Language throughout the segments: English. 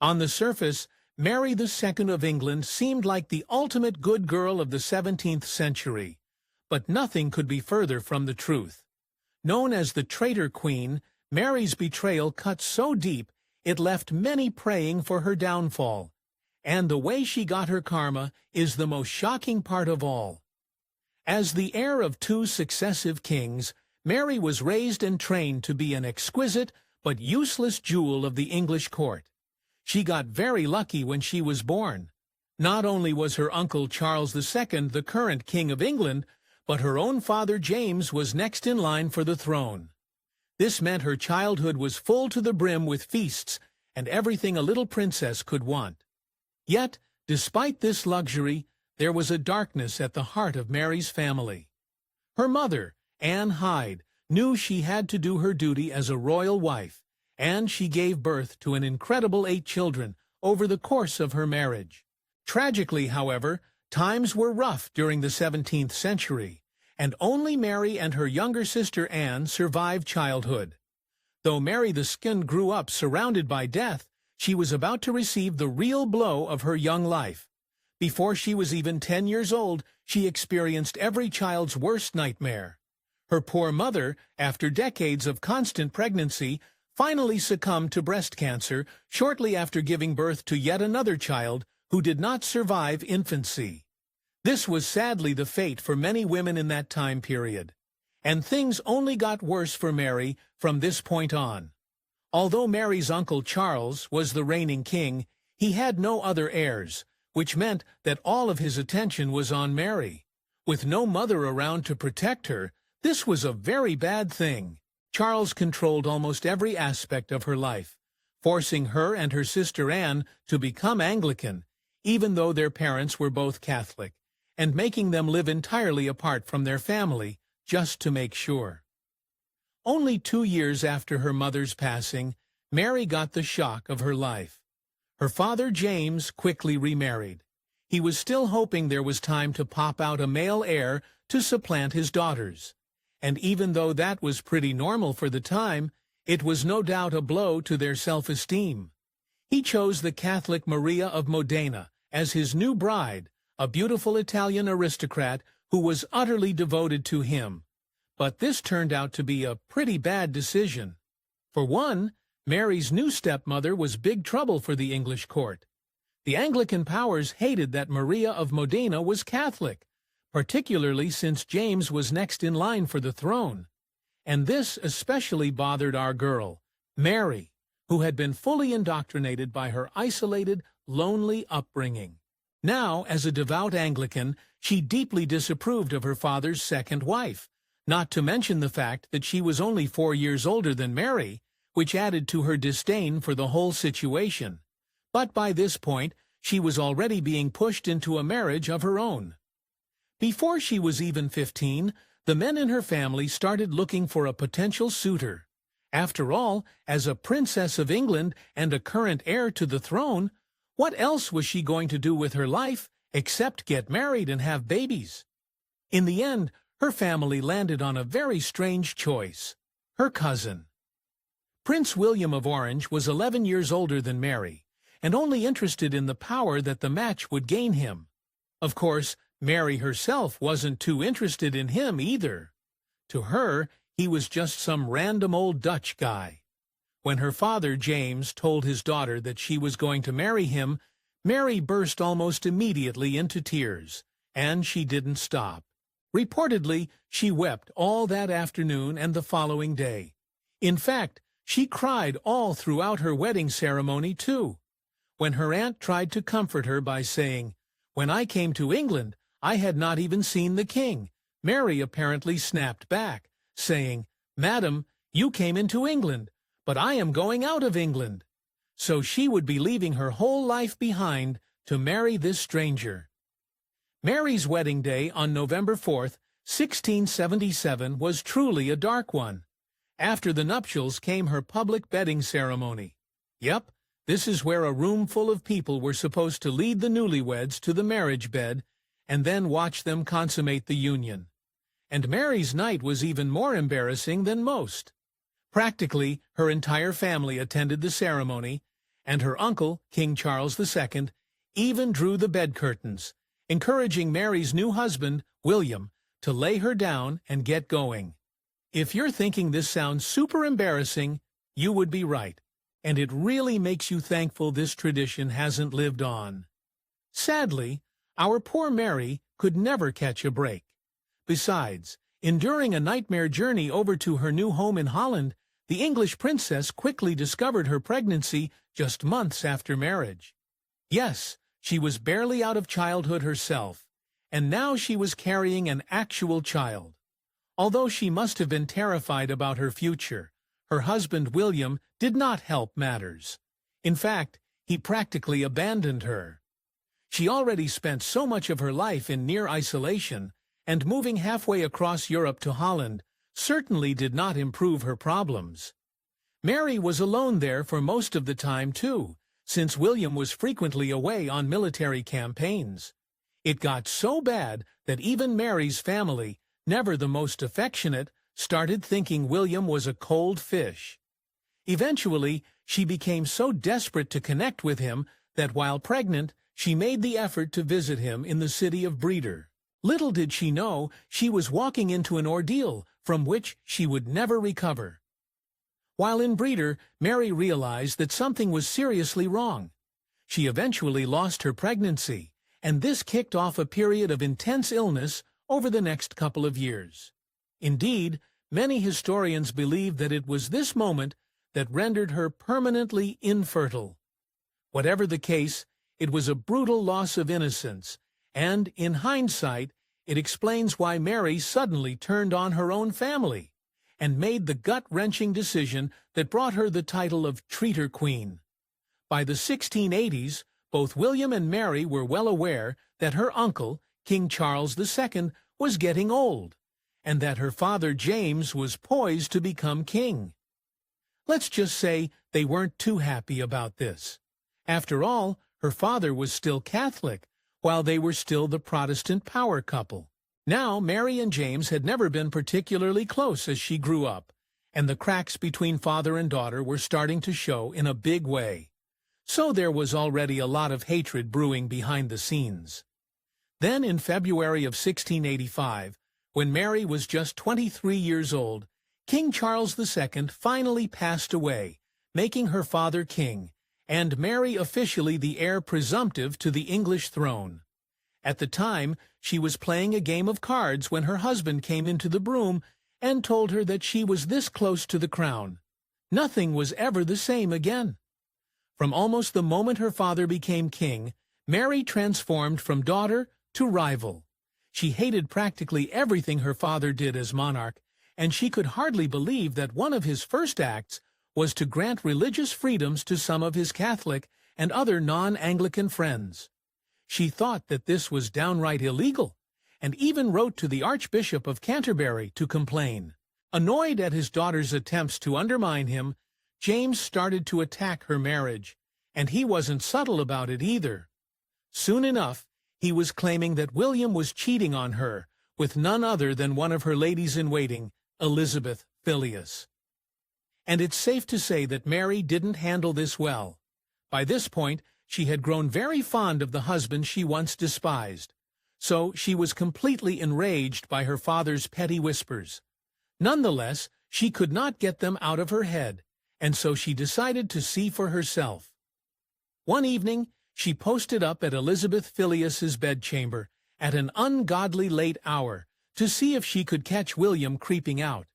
On the surface, Mary II of England seemed like the ultimate good girl of the 17th century, but nothing could be further from the truth. Known as the Traitor Queen, Mary's betrayal cut so deep it left many praying for her downfall. And the way she got her karma is the most shocking part of all. As the heir of two successive kings, Mary was raised and trained to be an exquisite but useless jewel of the English court. She got very lucky when she was born. Not only was her uncle Charles II the current King of England, but her own father James was next in line for the throne. This meant her childhood was full to the brim with feasts and everything a little princess could want. Yet, despite this luxury, there was a darkness at the heart of Mary's family. Her mother, Anne Hyde, knew she had to do her duty as a royal wife, and she gave birth to an incredible 8 children over the course of her marriage. Tragically, however, times were rough during the 17th century, and only Mary and her younger sister Anne survived childhood. Though Mary II grew up surrounded by death, she was about to receive the real blow of her young life. Before she was even 10 years old, she experienced every child's worst nightmare. Her poor mother, after decades of constant pregnancy, finally succumbed to breast cancer shortly after giving birth to yet another child who did not survive infancy. This was sadly the fate for many women in that time period. And things only got worse for Mary from this point on. Although Mary's uncle Charles was the reigning king, he had no other heirs, which meant that all of his attention was on Mary. With no mother around to protect her, this was a very bad thing. Charles controlled almost every aspect of her life, forcing her and her sister Anne to become Anglican, even though their parents were both Catholic, and making them live entirely apart from their family, just to make sure. Only 2 years after her mother's passing, Mary got the shock of her life. Her father James quickly remarried. He was still hoping there was time to pop out a male heir to supplant his daughters. And even though that was pretty normal for the time, it was no doubt a blow to their self-esteem. He chose the Catholic Maria of Modena as his new bride, a beautiful Italian aristocrat who was utterly devoted to him. But this turned out to be a pretty bad decision. For one, Mary's new stepmother was big trouble for the English court. The Anglican powers hated that Maria of Modena was Catholic, particularly since James was next in line for the throne. And this especially bothered our girl, Mary, who had been fully indoctrinated by her isolated, lonely upbringing. Now, as a devout Anglican, she deeply disapproved of her father's second wife, not to mention the fact that she was only 4 years older than Mary, which added to her disdain for the whole situation. But by this point, she was already being pushed into a marriage of her own. Before she was even 15, the men in her family started looking for a potential suitor. After all, as a princess of England and a current heir to the throne, what else was she going to do with her life except get married and have babies? In the end, her family landed on a very strange choice: her cousin. Prince William of Orange was 11 years older than Mary, and only interested in the power that the match would gain him. Of course, Mary herself wasn't too interested in him either. To her, he was just some random old Dutch guy. When her father, James, told his daughter that she was going to marry him, Mary burst almost immediately into tears, and she didn't stop. Reportedly, she wept all that afternoon and the following day. In fact, she cried all throughout her wedding ceremony, too. When her aunt tried to comfort her by saying, "When I came to England, I had not even seen the king," Mary apparently snapped back, saying, "Madam, you came into England, but I am going out of England." So she would be leaving her whole life behind to marry this stranger. Mary's wedding day on November 4th, 1677, was truly a dark one. After the nuptials came her public bedding ceremony. Yep, this is where a room full of people were supposed to lead the newlyweds to the marriage bed and then watch them consummate the union. And Mary's night was even more embarrassing than most. Practically, her entire family attended the ceremony, and her uncle, King Charles II, even drew the bed curtains, encouraging Mary's new husband, William, to lay her down and get going. If you're thinking this sounds super embarrassing, you would be right, and it really makes you thankful this tradition hasn't lived on. Sadly, our poor Mary could never catch a break. Besides, enduring a nightmare journey over to her new home in Holland, the English princess quickly discovered her pregnancy just months after marriage. Yes, she was barely out of childhood herself, and now she was carrying an actual child. Although she must have been terrified about her future, her husband William did not help matters. In fact, he practically abandoned her. She already spent so much of her life in near isolation, and moving halfway across Europe to Holland certainly did not improve her problems. Mary was alone there for most of the time too, since William was frequently away on military campaigns. It got so bad that even Mary's family, never the most affectionate, started thinking William was a cold fish. Eventually, she became so desperate to connect with him that while pregnant, she made the effort to visit him in the city of Breeder. Little did she know she was walking into an ordeal from which she would never recover. While in Breeder, Mary realized that something was seriously wrong. She eventually lost her pregnancy, and this kicked off a period of intense illness over the next couple of years. Indeed, many historians believe that it was this moment that rendered her permanently infertile. Whatever the case, it was a brutal loss of innocence, and, in hindsight, it explains why Mary suddenly turned on her own family and made the gut-wrenching decision that brought her the title of Traitor Queen. By the 1680s, both William and Mary were well aware that her uncle, King Charles II, was getting old, and that her father James was poised to become king. Let's just say they weren't too happy about this. After all, her father was still Catholic, while they were still the Protestant power couple. Now, Mary and James had never been particularly close as she grew up, and the cracks between father and daughter were starting to show in a big way. So there was already a lot of hatred brewing behind the scenes. Then, in February of 1685, when Mary was just 23 years old, King Charles II finally passed away, making her father king, and Mary officially the heir presumptive to the English throne. At the time, she was playing a game of cards when her husband came into the room and told her that she was this close to the crown. Nothing was ever the same again. From almost the moment her father became king, Mary transformed from daughter to rival. She hated practically everything her father did as monarch, and she could hardly believe that one of his first acts was to grant religious freedoms to some of his Catholic and other non-Anglican friends. She thought that this was downright illegal, and even wrote to the Archbishop of Canterbury to complain. Annoyed at his daughter's attempts to undermine him, James started to attack her marriage, and he wasn't subtle about it either. Soon enough, he was claiming that William was cheating on her with none other than one of her ladies-in-waiting, Elizabeth Phileas. And it's safe to say that Mary didn't handle this well. By this point, she had grown very fond of the husband she once despised, so she was completely enraged by her father's petty whispers. Nonetheless, she could not get them out of her head, and so she decided to see for herself. One evening, she posted up at Elizabeth Phileas's bedchamber at an ungodly late hour to see if she could catch William creeping out.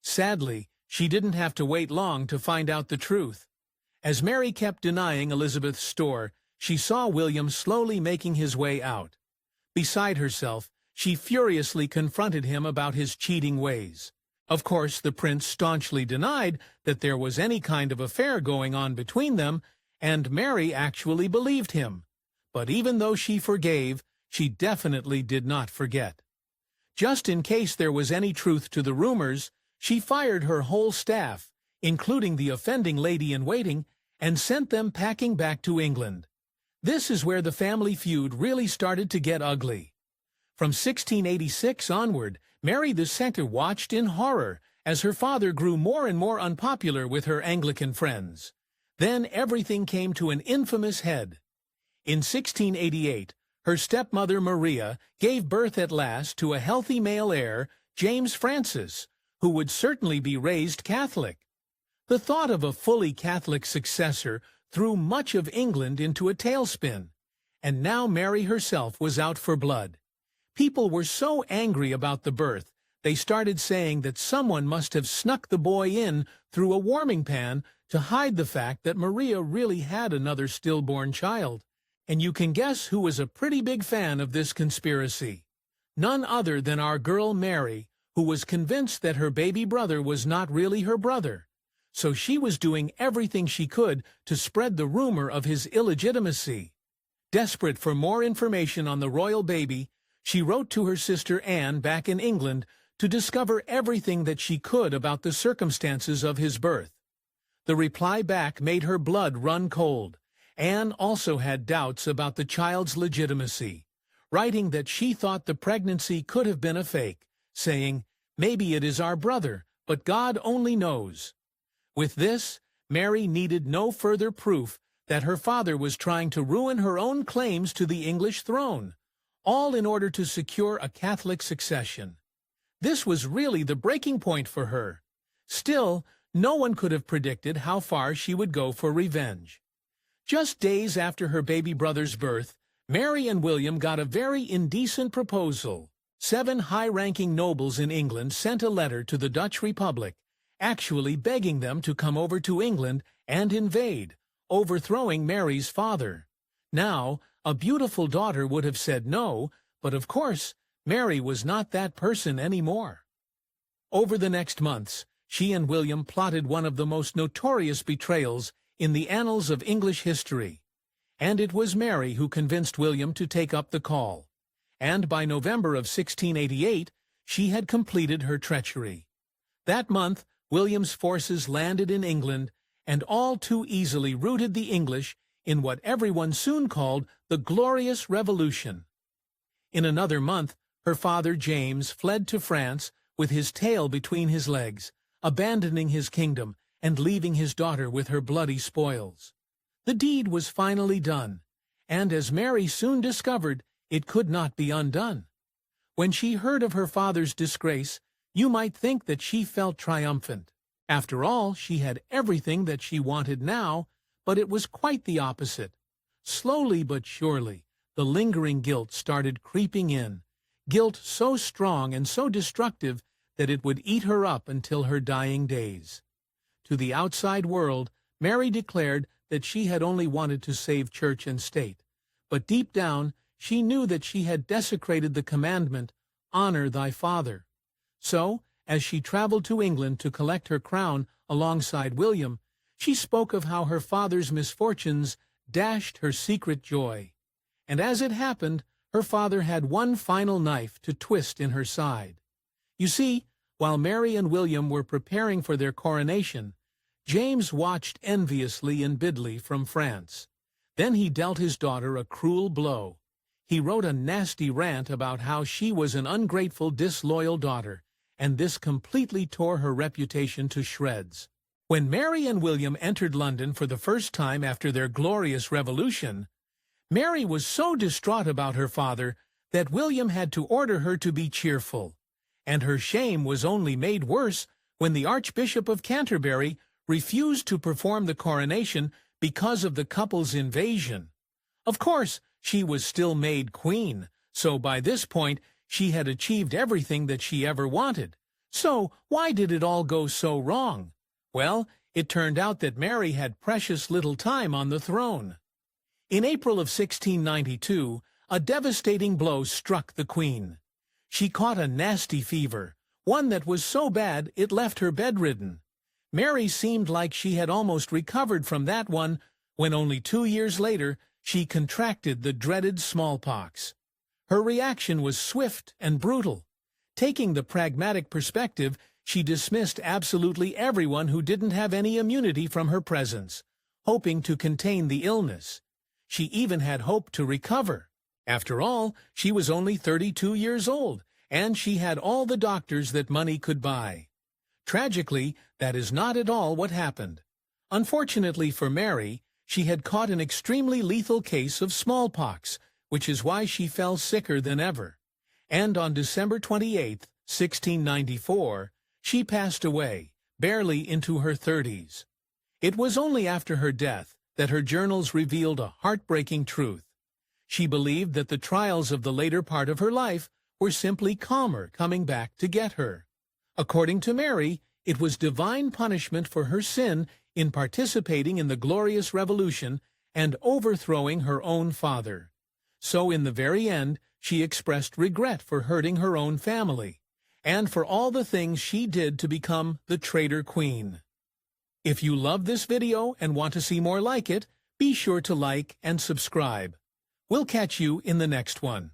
Sadly, she didn't have to wait long to find out the truth. As Mary kept denying Elizabeth's store, she saw William slowly making his way out. Beside herself, she furiously confronted him about his cheating ways. Of course, the prince staunchly denied that there was any kind of affair going on between them, and Mary actually believed him. But even though she forgave, she definitely did not forget. Just in case there was any truth to the rumors, she fired her whole staff, including the offending lady-in-waiting, and sent them packing back to England. This is where the family feud really started to get ugly. From 1686 onward, Mary II watched in horror as her father grew more and more unpopular with her Anglican friends. Then everything came to an infamous head. In 1688, her stepmother Maria gave birth at last to a healthy male heir, James Francis, who would certainly be raised Catholic. The thought of a fully Catholic successor threw much of England into a tailspin, and now Mary herself was out for blood. People were so angry about the birth, they started saying that someone must have snuck the boy in through a warming pan to hide the fact that Maria really had another stillborn child. And you can guess who was a pretty big fan of this conspiracy. None other than our girl Mary, who was convinced that her baby brother was not really her brother. So she was doing everything she could to spread the rumor of his illegitimacy. Desperate for more information on the royal baby, she wrote to her sister Anne back in England to discover everything that she could about the circumstances of his birth. The reply back made her blood run cold. Anne also had doubts about the child's legitimacy, writing that she thought the pregnancy could have been a fake, saying, "Maybe it is our brother, but God only knows." With this, Mary needed no further proof that her father was trying to ruin her own claims to the English throne, all in order to secure a Catholic succession. This was really the breaking point for her. Still, no one could have predicted how far she would go for revenge. Just days after her baby brother's birth, Mary and William got a very indecent proposal. 7 high-ranking nobles in England sent a letter to the Dutch Republic, actually begging them to come over to England and invade, overthrowing Mary's father. Now, a beautiful daughter would have said no, but of course, Mary was not that person anymore. Over the next months, she and William plotted one of the most notorious betrayals in the annals of English history. And it was Mary who convinced William to take up the call. And by November of 1688, she had completed her treachery. That month, William's forces landed in England and all too easily routed the English in what everyone soon called the Glorious Revolution. In another month, her father James fled to France with his tail between his legs, abandoning his kingdom and leaving his daughter with her bloody spoils. The deed was finally done, and as Mary soon discovered, it could not be undone. When she heard of her father's disgrace, you might think that she felt triumphant. After all, she had everything that she wanted now, but it was quite the opposite. Slowly but surely, the lingering guilt started creeping in, guilt so strong and so destructive that it would eat her up until her dying days. To the outside world, Mary declared that she had only wanted to save church and state, but deep down she knew that she had desecrated the commandment, "Honor thy father." So, as she traveled to England to collect her crown alongside William, she spoke of how her father's misfortunes dashed her secret joy. And as it happened, her father had one final knife to twist in her side. You see, while Mary and William were preparing for their coronation, James watched enviously and bitterly from France. Then he dealt his daughter a cruel blow. He wrote a nasty rant about how she was an ungrateful, disloyal daughter, and this completely tore her reputation to shreds. When Mary and William entered London for the first time after their glorious revolution, Mary was so distraught about her father that William had to order her to be cheerful. And her shame was only made worse when the Archbishop of Canterbury refused to perform the coronation because of the couple's invasion. Of course, she was still made queen, so by this point she had achieved everything that she ever wanted. So why did it all go so wrong? Well, it turned out that Mary had precious little time on the throne. In April of 1692, a devastating blow struck the Queen. She caught a nasty fever, one that was so bad it left her bedridden. Mary seemed like she had almost recovered from that one when only 2 years later she contracted the dreaded smallpox. Her reaction was swift and brutal. Taking the pragmatic perspective, she dismissed absolutely everyone who didn't have any immunity from her presence, hoping to contain the illness. She even had hope to recover. After all, she was only 32 years old, and she had all the doctors that money could buy. Tragically, that is not at all what happened. Unfortunately for Mary, she had caught an extremely lethal case of smallpox, which is why she fell sicker than ever. And on December 28, 1694, she passed away, barely into her 30s. It was only after her death that her journals revealed a heartbreaking truth. She believed that the trials of the later part of her life were simply karma coming back to get her. According to Mary, it was divine punishment for her sin in participating in the glorious revolution and overthrowing her own father. So in the very end, she expressed regret for hurting her own family, and for all the things she did to become the Traitor Queen. If you love this video and want to see more like it, be sure to like and subscribe. We'll catch you in the next one.